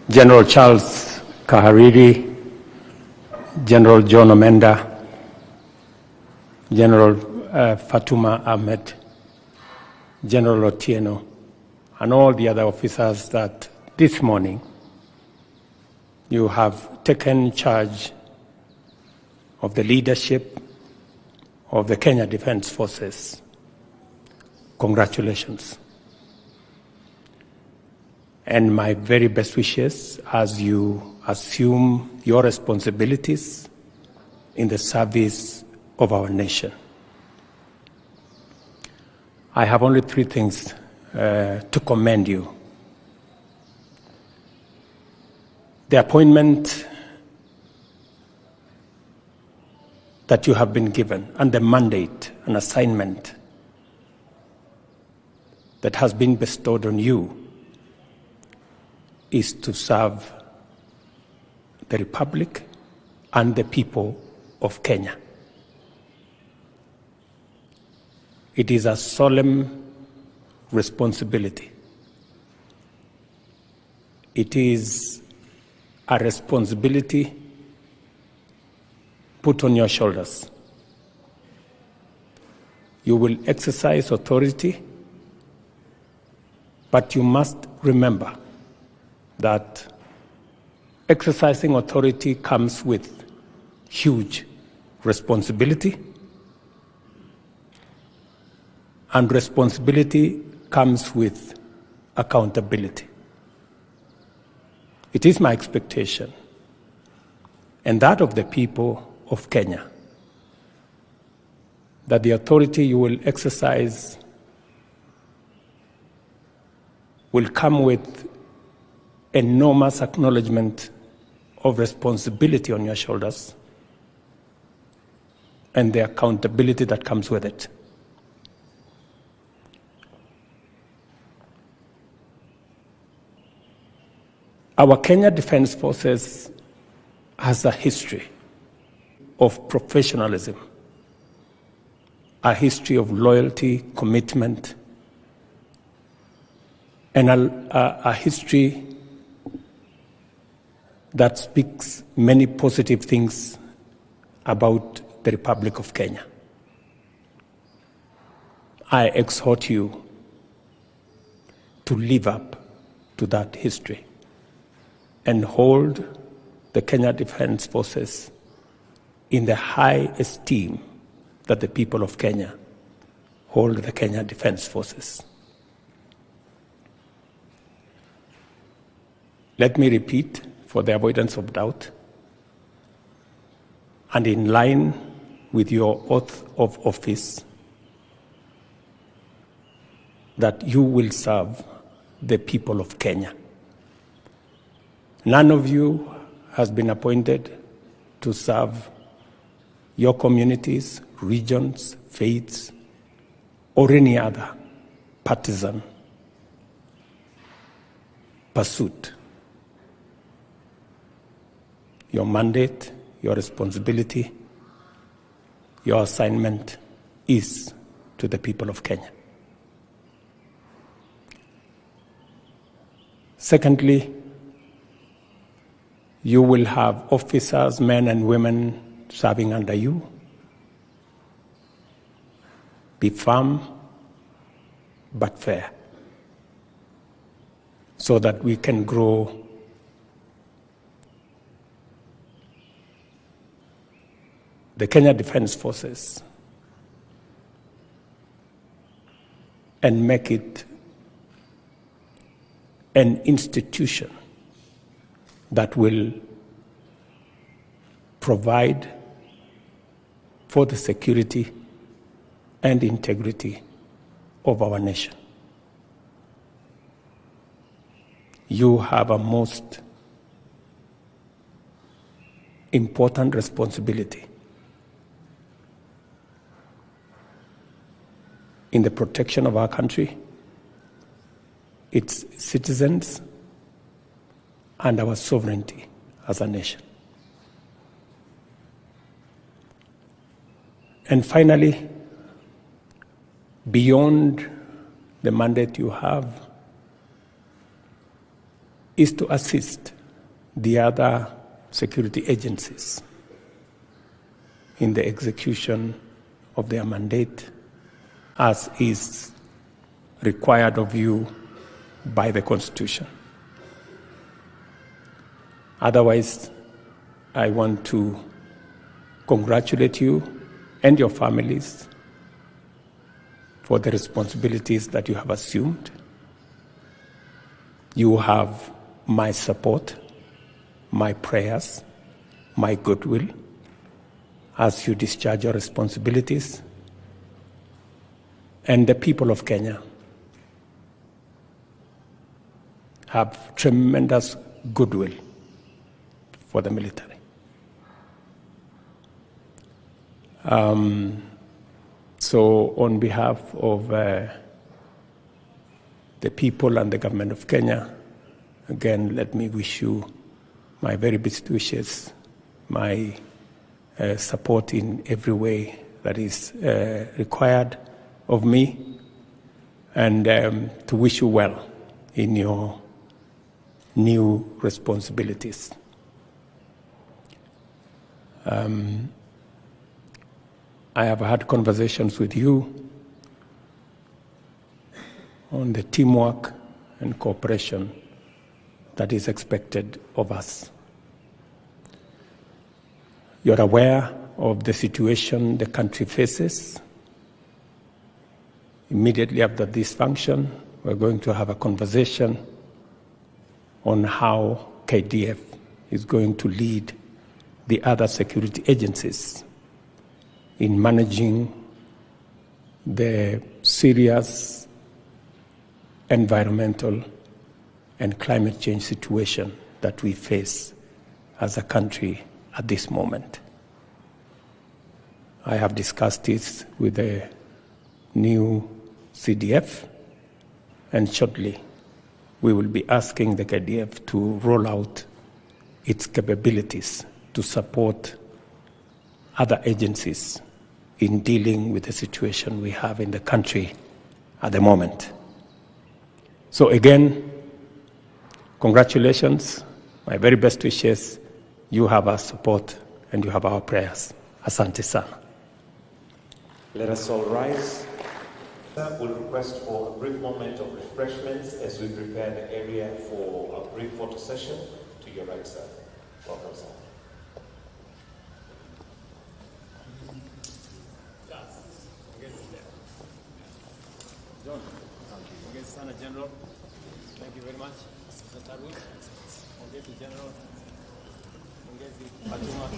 General Charles Kahariri, General John Omenda, General Fatuma Ahmed, General Otieno, and all the other officers that this morning you have taken charge of the leadership of the Kenya Defence Forces. Congratulations. And my very best wishes as you assume your responsibilities in the service of our nation. I have only three things to commend you. The appointment that you have been given and the mandate and assignment that has been bestowed on you is to serve the Republic and the people of Kenya. It is a solemn responsibility. It is a responsibility put on your shoulders. You will exercise authority, but you must remember that exercising authority comes with huge responsibility, and responsibility comes with accountability. It is my expectation, and that of the people of Kenya, that the authority you will exercise will come with enormous acknowledgement of responsibility on your shoulders and the accountability that comes with it. Our Kenya Defence Forces has a history of professionalism, a history of loyalty, commitment, and a history that speaks many positive things about the Republic of Kenya. I exhort you to live up to that history and hold the Kenya Defence Forces in the high esteem that the people of Kenya hold the Kenya Defence Forces. Let me repeat, for the avoidance of doubt, and in line with your oath of office, that you will serve the people of Kenya. None of you has been appointed to serve your communities, regions, faiths, or any other partisan pursuit. Your mandate, your responsibility, your assignment is to the people of Kenya. Secondly, you will have officers, men and women serving under you. Be firm but fair, so that we can grow the Kenya Defence Forces and make it an institution that will provide for the security and integrity of our nation. You have a most important responsibility in the protection of our country, its citizens, and our sovereignty as a nation. And finally, beyond the mandate you have, is to assist the other security agencies in the execution of their mandate as is required of you by the Constitution. Otherwise, I want to congratulate you and your families for the responsibilities that you have assumed. You have my support, my prayers, my goodwill as you discharge your responsibilities. And the people of Kenya have tremendous goodwill for the military. So on behalf of the people and the government of Kenya, again, let me wish you my very best wishes, my support in every way that is required of me, and to wish you well in your new responsibilities. I have had conversations with you on the teamwork and cooperation that is expected of us. You're aware of the situation the country faces. Immediately after this function, we're going to have a conversation on how KDF is going to lead the other security agencies in managing the serious environmental and climate change situation that we face as a country at this moment. I have discussed this with the new CDF, and shortly we will be asking the KDF to roll out its capabilities to support other agencies in dealing with the situation we have in the country at the moment. So again, congratulations, my very best wishes. You have our support and you have our prayers. Asante sana. Let us all rise. We'll request for a brief moment of refreshments as we prepare the area for a brief photo session. To your right, sir. Welcome, sir. John, Sana General, thank you very much. General, Atuma.